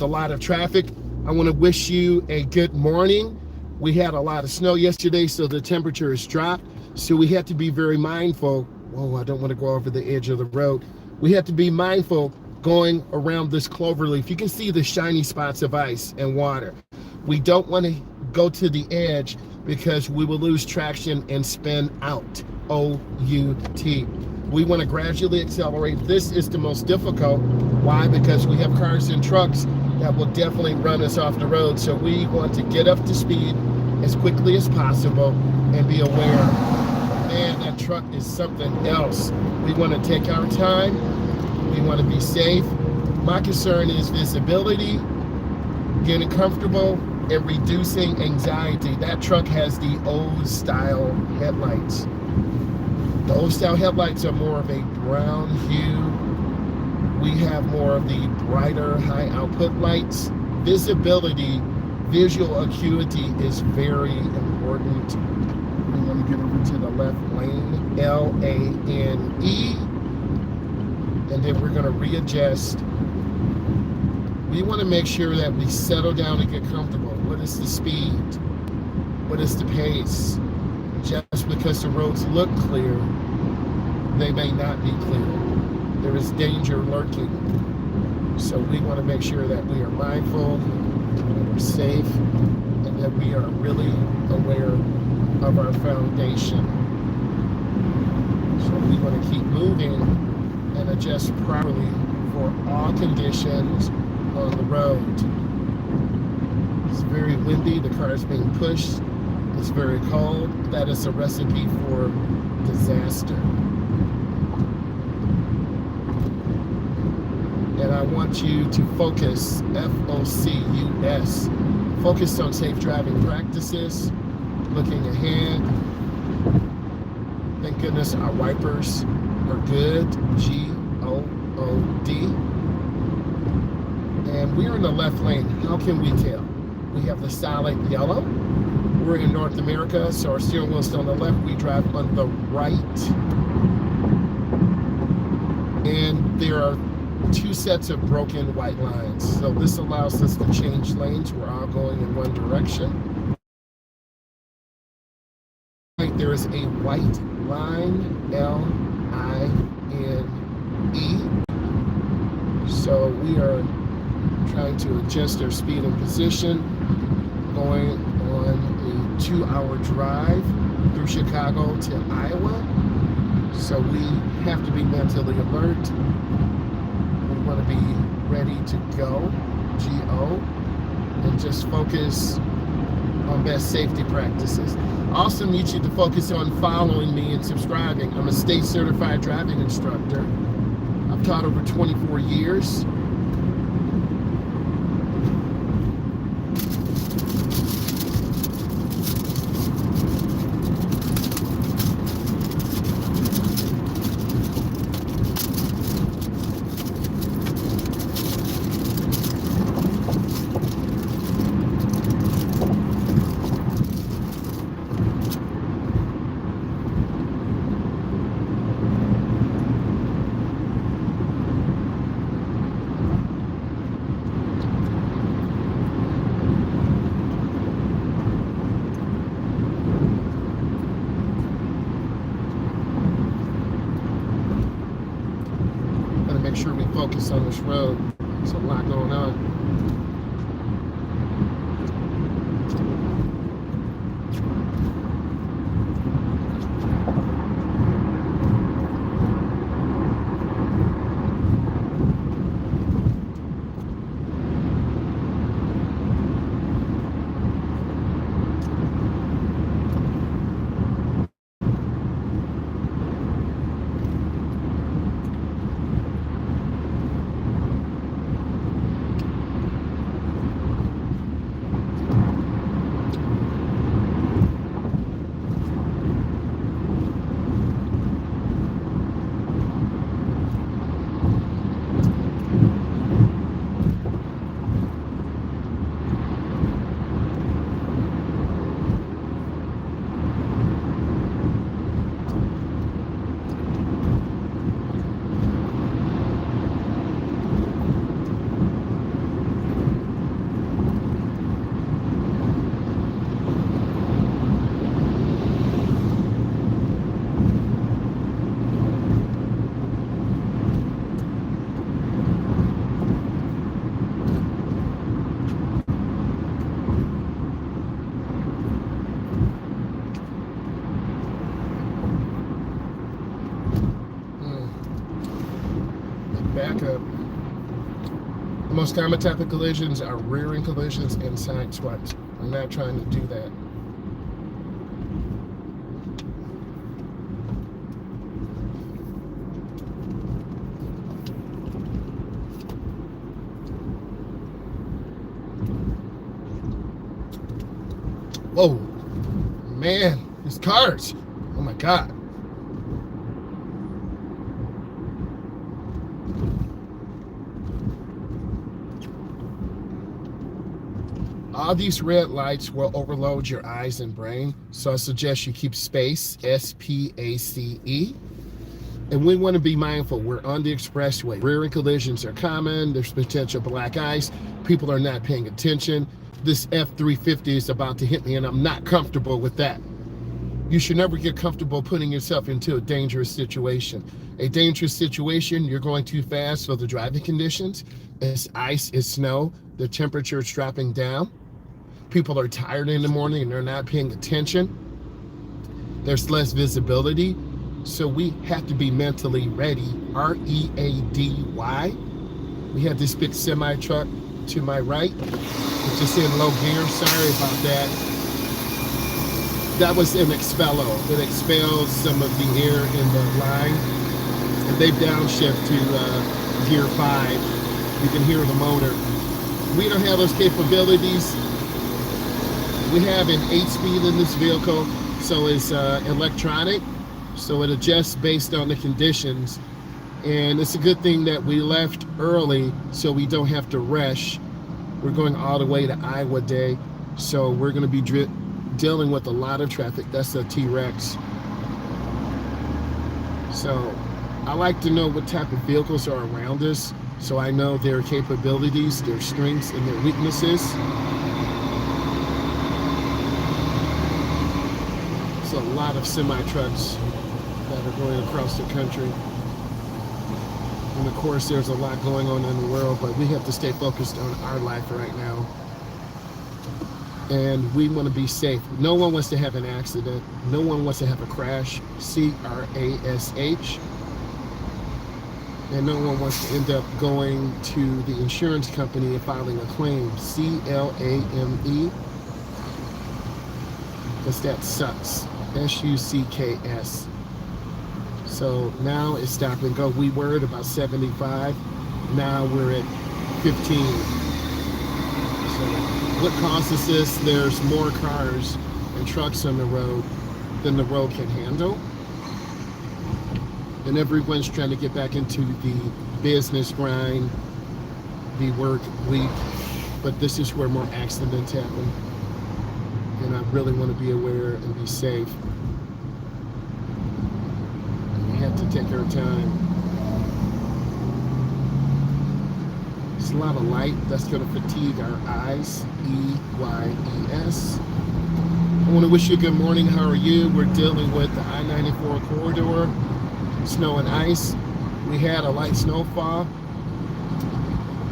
a lot of traffic. I want to wish you a good morning. We had a lot of snow yesterday, so the temperature has dropped. So we have to be very mindful. Whoa, I don't want to go over the edge of the road. We have to be mindful going around this clover leaf. You can see the shiny spots of ice and water. We don't want to go to the edge because we will lose traction and spin out. O-U-T. We want to gradually accelerate. This is the most difficult. Why? Because we have cars and trucks that will definitely run us off the road. So we want to get up to speed as quickly as possible and be aware. Man, that truck is something else. We want to take our time. We want to be safe. My concern is visibility, getting comfortable, and reducing anxiety. That truck has the old style headlights. The old style headlights are more of a brown hue. We have more of the brighter high output lights. Visibility, visual acuity is very important. We want to get over to the left lane, L-A-N-E. And then we're going to readjust. We want to make sure that we settle down and get comfortable. What is the speed? What is the pace? Just because the roads look clear, they may not be clear. There is danger lurking. So we want to make sure that we are mindful, that we're safe, and that we are really aware of our foundation. So we want to keep moving and adjust properly for all conditions on the road. It's very windy, the car is being pushed, it's very cold. That is a recipe for disaster. And I want you to focus, F-O-C-U-S, focus on safe driving practices, looking ahead. Thank goodness our wipers are good, G-O-O-D. And we're in the left lane. How can we tell? We have the solid yellow. We're in North America, so our steering wheel's on the left. We drive on the right. And there are two sets of broken white lines. So this allows us to change lanes. We're all going in one direction. There is a white line, L-I-N-E. So we are trying to adjust our speed and position, going on a 2-hour drive through Chicago to Iowa. So we have to be mentally alert. We want to be ready to go, G-O, and just focus on best safety practices. I also need you to focus on following me and subscribing. I'm a state certified driving instructor. I've taught over 24 years. Make sure we focus on this road. There's a lot going on. most common type of collisions are rear-end collisions and side swipes. I'm not trying to do that. Whoa, man, these cars. Oh my God. All these red lights will overload your eyes and brain, so I suggest you keep space, S-P-A-C-E. And we want to be mindful. We're on the expressway. Rear-end collisions are common. There's potential black ice. People are not paying attention. This F-350 is about to hit me, and I'm not comfortable with that. You should never get comfortable putting yourself into a dangerous situation. A dangerous situation, you're going too fast for the driving conditions. It's ice, it's snow, the temperature is dropping down. People are tired in the morning and they're not paying attention. There's less visibility. So we have to be mentally ready, R-E-A-D-Y. We have this big semi truck to my right. It's just in low gear, sorry about that. That was an expello. It expels some of the air in the line. And they've downshift to gear 5. You can hear the motor. We don't have those capabilities. We have an 8-speed in this vehicle, so it's electronic, so it adjusts based on the conditions. And it's a good thing that we left early so we don't have to rush. We're going all the way to Iowa Day, so we're going to be dealing with a lot of traffic. That's a T-Rex. So I like to know what type of vehicles are around us, so I know their capabilities, their strengths, and their weaknesses. There's a lot of semi-trucks that are going across the country. And of course, there's a lot going on in the world, but we have to stay focused on our life right now. And we want to be safe. No one wants to have an accident. No one wants to have a crash, C-R-A-S-H. And no one wants to end up going to the insurance company and filing a claim, C-L-A-M-E. Because that sucks, S-U-C-K-S. So now it's stop and go. We were at about 75. Now we're at 15. So what causes this? There's more cars and trucks on the road than the road can handle. And everyone's trying to get back into the business grind, the work week. But this is where more accidents happen. And I really want to be aware and be safe. And we have to take our time. It's a lot of light that's going to fatigue our eyes. E-Y-E-S. I want to wish you a good morning. How are you? We're dealing with the I-94 corridor, snow and ice. We had a light snowfall,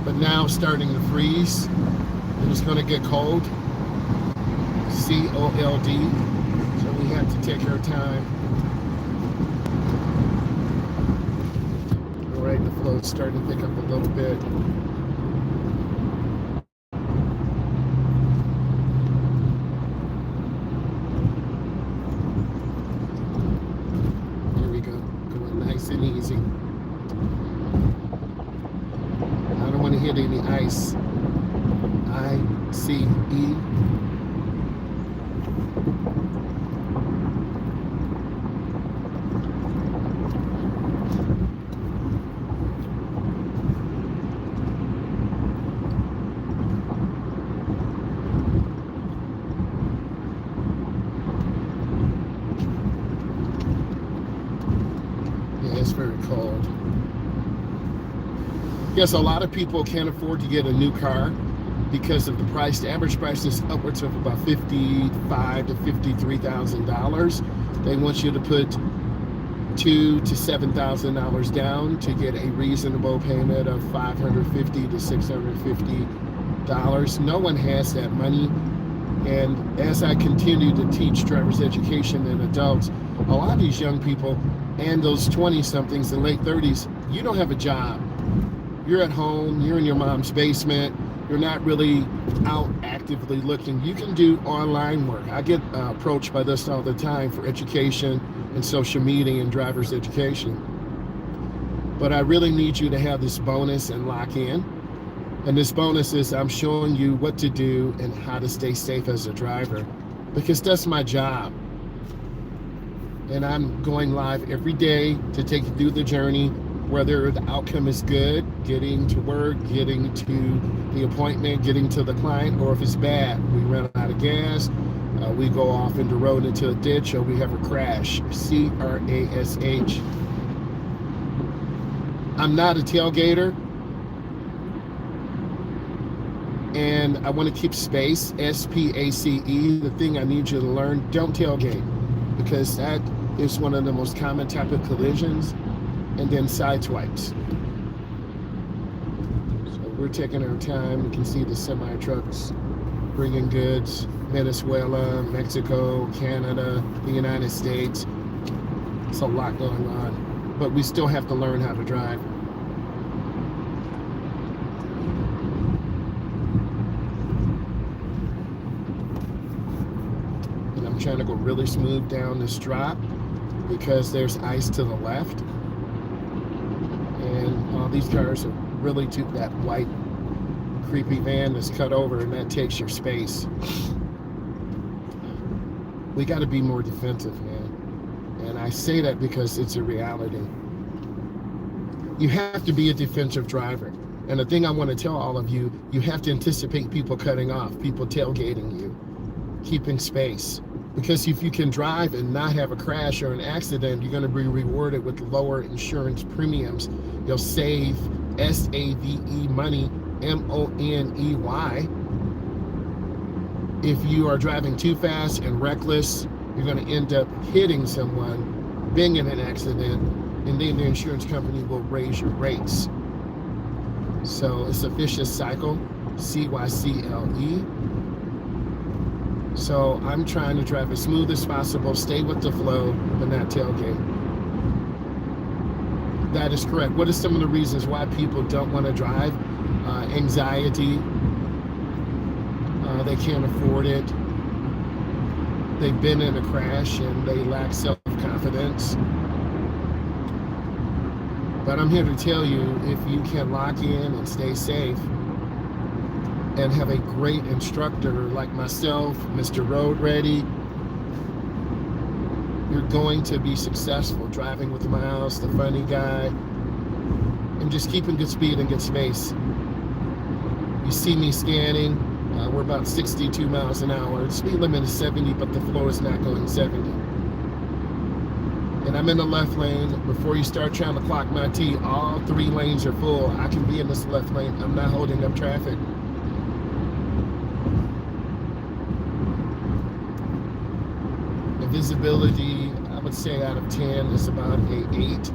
but now it's starting to freeze. And it's going to get cold. C-O-L-D. So we have to take our time. All right, the flow's starting to pick up a little bit. Here we go, going nice and easy. I don't want to hit any ice. I-C-E. It's very cold. Yes, a lot of people can't afford to get a new car because of the price. The average price is upwards of about $55,000 to $53,000. They want you to put $2,000 to $7,000 down to get a reasonable payment of $550 to $650. No one has that money. And as I continue to teach driver's education and adults, a lot of these young people and those 20-somethings and late 30s, you don't have a job. you're at home, you're in your mom's basement, you're not really out actively looking, you can do online work. I get approached by this all the time for education and social media and driver's education. But I really need you to have this bonus and lock in. And this bonus is I'm showing you what to do and how to stay safe as a driver, because that's my job. And I'm going live every day to take you through the journey, whether the outcome is good, getting to work, getting to the appointment, getting to the client, or if it's bad, we run out of gas, we go off in the road into a ditch, or we have a crash, C-R-A-S-H. I'm not a tailgater, and I want to keep space, S-P-A-C-E. The thing I need you to learn, don't tailgate, because that is one of the most common type of collisions, and then side swipes. So we're taking our time. You can see the semi trucks bringing goods, Venezuela, Mexico, Canada, the United States. It's a lot going on, but we still have to learn how to drive. And I'm trying to go really smooth down this drop because there's ice to the left. And all these cars are really to that white creepy van that's cut over, and that takes your space. We got to be more defensive, man. And I say that because it's a reality. You have to be a defensive driver. And the thing I want to tell all of you, you have to anticipate people cutting off, people tailgating you, keeping space. Because if you can drive and not have a crash or an accident, you're going to be rewarded with lower insurance premiums. You'll save S-A-V-E money, M-O-N-E-Y. If you are driving too fast and reckless, you're going to end up hitting someone, being in an accident, and then the insurance company will raise your rates. So it's a vicious cycle, C-Y-C-L-E. So I'm trying to drive as smooth as possible, stay with the flow, but not tailgate. That is correct. What are some of the reasons why people don't want to drive? Anxiety. They can't afford it. They've been in a crash and they lack self-confidence. But I'm here to tell you, if you can lock in and stay safe and have a great instructor like myself, Mr. Road Ready, you're going to be successful driving with Myles, the funny guy, and just keeping good speed and good space. You see me scanning, we're about 62 miles an hour. The speed limit is 70, but the floor is not going 70. And I'm in the left lane. Before you start trying to clock my T, all 3 lanes are full. I can be in this left lane. I'm not holding up traffic. The visibility, I would say out of 10 is about a 8.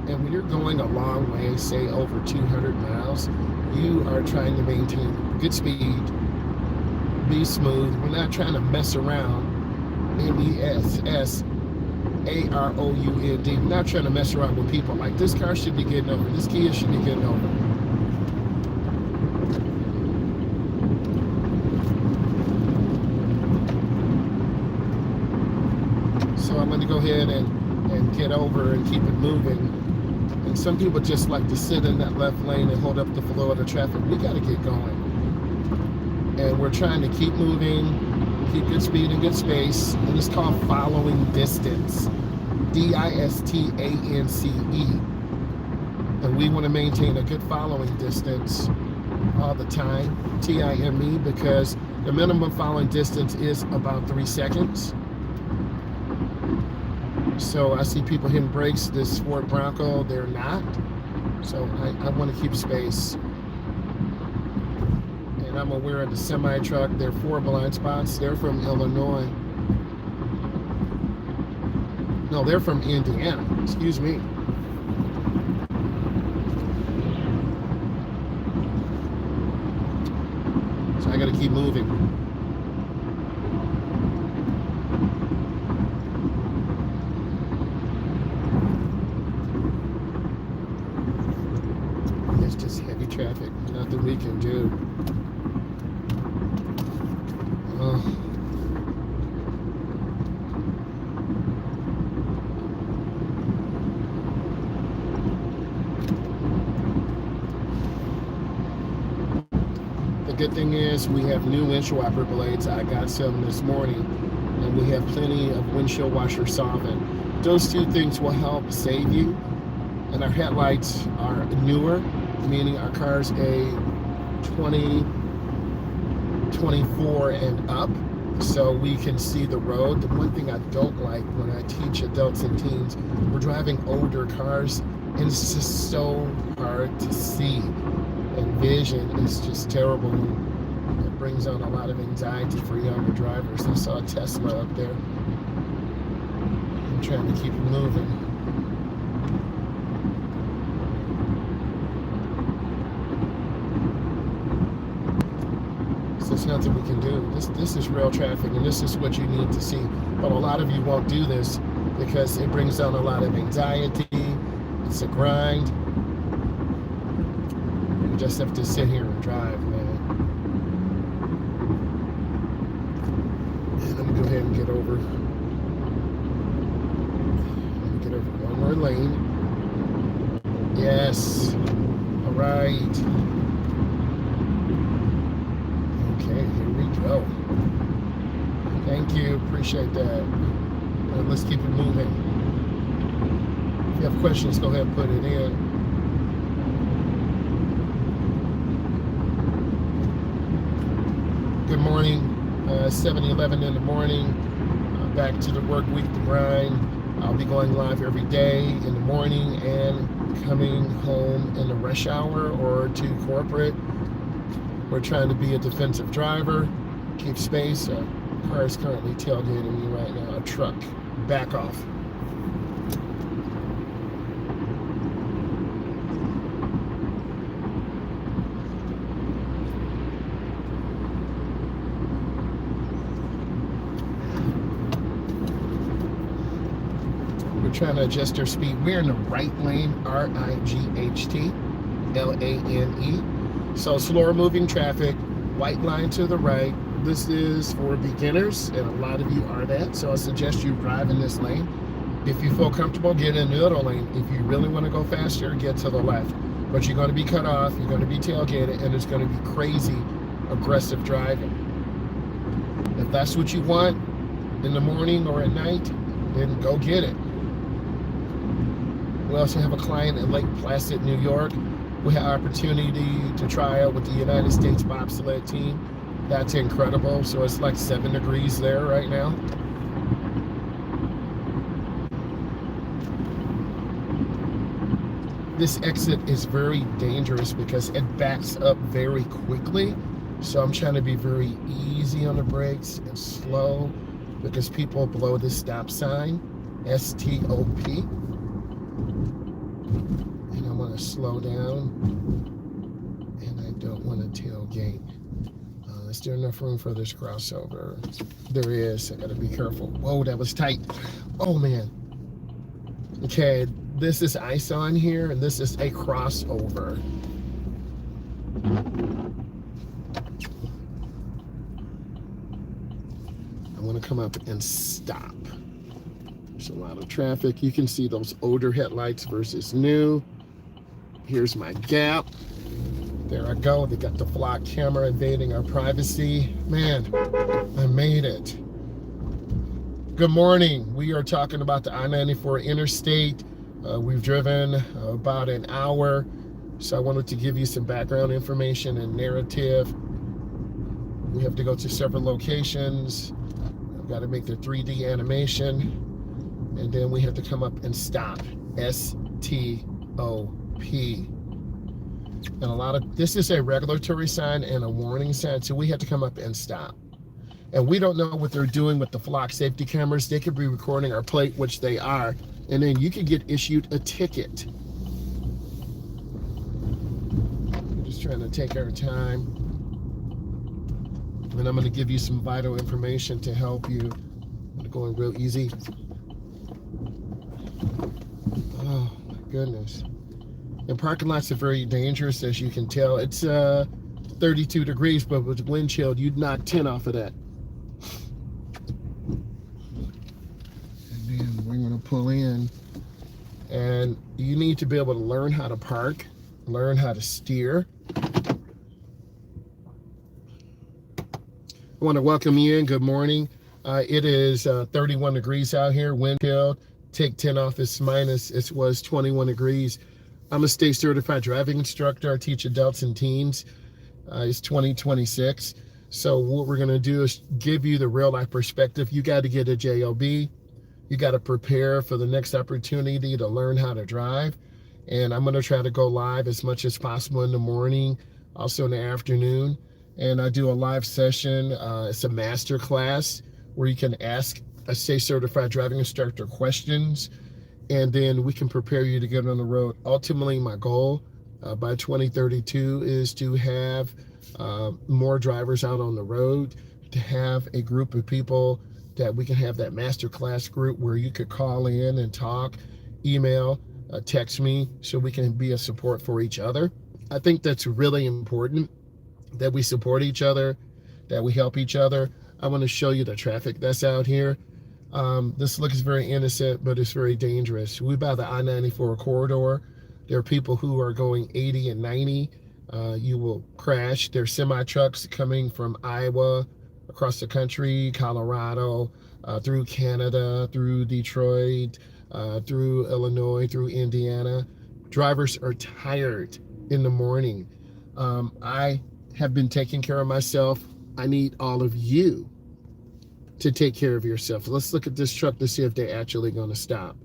And when you're going a long way, say over 200 miles, you are trying to maintain good speed, be smooth. We're not trying to mess around. M-E-S-S-A-R-O-U-N-D. We're not trying to mess around with people. Like, this car should be getting over. This Kia should be getting over. So I'm going to go ahead and get over and keep it moving. And some people just like to sit in that left lane and hold up the flow of the traffic. We got to get going. And we're trying to keep moving, keep good speed and good space. And it's called following distance. D-I-S-T-A-N-C-E. And we want to maintain a good following distance all the time, T-I-M-E, because the minimum following distance is about 3 seconds. So I see people hitting brakes. This Ford Bronco, they're not. So I want to keep space. And I'm aware of the semi truck. They're 4 blind spots. They're from Illinois. No, they're from Indiana. Excuse me. So I got to keep moving. traffic. Nothing we can do. Oh. The good thing is we have new windshield wiper blades. I got some this morning, and we have plenty of windshield washer solvent. Those two things will help save you. And our headlights are newer, meaning our car's a 2024 and up, so we can see the road. The one thing I don't like when I teach adults and teens, we're driving older cars, and it's just so hard to see. And vision is just terrible. It brings on a lot of anxiety for younger drivers. I saw a Tesla up there. I'm trying to keep it moving. So there's nothing we can do. This is real traffic, and this is what you need to see. But a lot of you won't do this because it brings on a lot of anxiety. It's a grind. You just have to sit here and drive, man. And let me go ahead and get over. Let me get over one more lane. Yes. All right. Okay, here we go. Thank you. Appreciate that. Let's keep it moving. If you have questions, go ahead and put it in. Good morning. 7:11 in the morning. Back to the work week, the grind. I'll be going live every day in the morning and coming home in the rush hour or to corporate. We're trying to be a defensive driver, keep space. A car is currently tailgating me right now. A truck. Back off. We're trying to adjust our speed. We're in the right lane, R-I-G-H-T-L-A-N-E. So slower moving traffic, white line to the right. This is for beginners, and a lot of you are that. So I suggest you drive in this lane. If you feel comfortable, get in the other lane. If you really want to go faster, get to the left. But you're going to be cut off, you're going to be tailgated, and it's going to be crazy aggressive driving. If that's what you want in the morning or at night, then go get it. We also have a client in Lake Placid, New York. We had opportunity to try out with the United States bobsled team. That's incredible. So it's like 7 degrees there right now. This exit is very dangerous because it backs up very quickly. So I'm trying to be very easy on the brakes and slow because people blow the stop sign, S-T-O-P. And I want to slow down, and I don't want to tailgate. Is there enough room for this crossover? There is. I gotta be careful. Whoa, that was tight. Oh man. Okay, this is ice on here, and this is a crossover. I want to come up and stop. There's a lot of traffic. You can see those older headlights versus new. Here's my gap. There I go. They got the flock camera invading our privacy. Man, I made it. Good morning. We are talking about the I-94 interstate. We've driven about an hour. So I wanted to give you some background information and narrative. We have to go to several locations. I've got to make the 3D animation. And then we have to come up and stop. S-T-O-P. And a lot of, this is a regulatory sign and a warning sign, so we have to come up and stop. And we don't know what they're doing with the flock safety cameras. They could be recording our plate, which they are, and then you could get issued a ticket. We're just trying to take our time. And I'm gonna give you some vital information to help you. I'm going real easy. Oh my goodness. And parking lots are very dangerous, as you can tell. It's 32 degrees, but with wind chill, you'd knock 10 off of that. And then we're going to pull in. And you need to be able to learn how to park, learn how to steer. I want to welcome you in. Good morning. It is 31 degrees out here, wind chilled. Take 10 off, it's minus. It was 21 degrees. I'm a state certified driving instructor. I teach adults and teens. It's 2026. So what we're going to do is give you the real life perspective. You got to get a JOB. You got to prepare for the next opportunity to learn how to drive. And I'm going to try to go live as much as possible in the morning, also in the afternoon. And I do a live session. It's a masterclass where you can ask a state certified driving instructor questions, and then we can prepare you to get on the road. Ultimately, my goal by 2032 is to have more drivers out on the road, to have a group of people that we can have that masterclass group where you could call in and talk, email, text me, so we can be a support for each other. I think that's really important, that we support each other, that we help each other. I want to show you the traffic that's out here. This looks very innocent, but it's very dangerous. We're by the I-94 corridor. There are people who are going 80 and 90. You will crash. There's semi-trucks coming from Iowa, across the country, Colorado, through Canada, through Detroit, through Illinois, through Indiana. Drivers are tired in the morning. I have been taking care of myself. I need all of you to take care of yourself. Let's look at this truck to see if they're actually going to stop.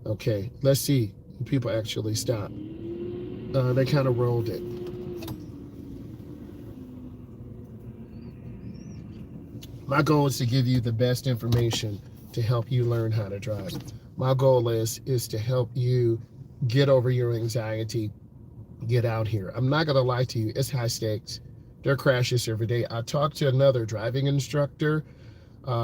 Okay, let's see if people actually stop. They kind of rolled it. My goal is to give you the best information to help you learn how to drive. My goal is to help you get over your anxiety, get out here. I'm not going to lie to you. It's high stakes. There are crashes every day. I talked to another driving instructor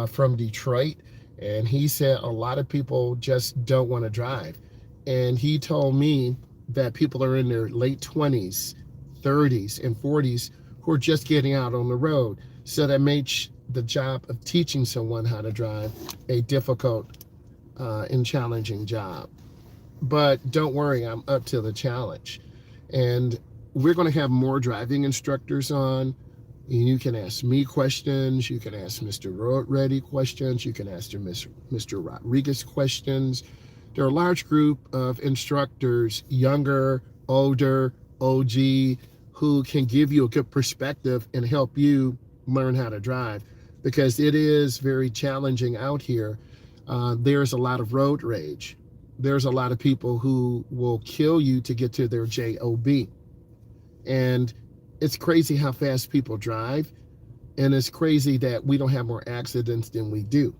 from Detroit, and he said a lot of people just don't want to drive. And he told me that people are in their late 20s, 30s, and 40s who are just getting out on the road. So that makes the job of teaching someone how to drive a difficult and challenging job. But don't worry, I'm up to the challenge. And we're going to have more driving instructors on. You can ask me questions. You can ask Mr. Reddy questions. You can ask Mr. Rodriguez questions. There are a large group of instructors, younger, older, OG, who can give you a good perspective and help you learn how to drive, because it is very challenging out here. There's a lot of road rage. There's a lot of people who will kill you to get to their JOB. And it's crazy how fast people drive. And it's crazy that we don't have more accidents than we do.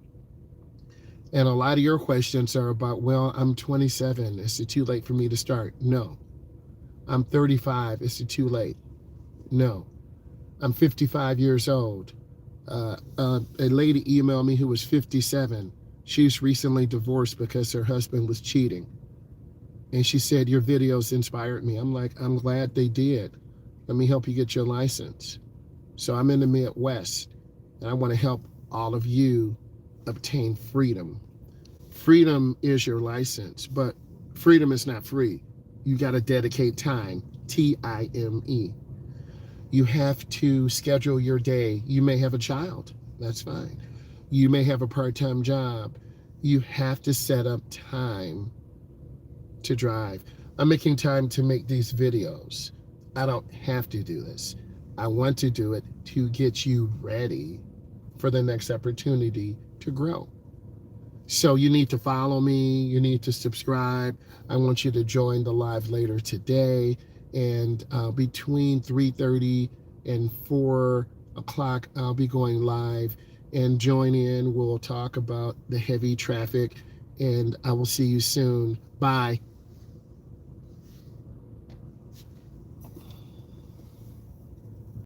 And a lot of your questions are about, well, I'm 27. Is it too late for me to start? No. I'm 35. Is it too late? No. I'm 55 years old. A lady emailed me who was 57. She's recently divorced because her husband was cheating. And she said, your videos inspired me. I'm like, I'm glad they did. Let me help you get your license. So I'm in the Midwest, and I want to help all of you obtain freedom. Freedom is your license, but freedom is not free. You got to dedicate time, T-I-M-E. You have to schedule your day. You may have a child, that's fine. You may have a part-time job. You have to set up time to drive. I'm making time to make these videos. I don't have to do this. I want to do it to get you ready for the next opportunity to grow. So you need to follow me. You need to subscribe. I want you to join the live later today. And between 3:30 and 4 o'clock, I'll be going live. And join in. We'll talk about the heavy traffic. And I will see you soon. Bye.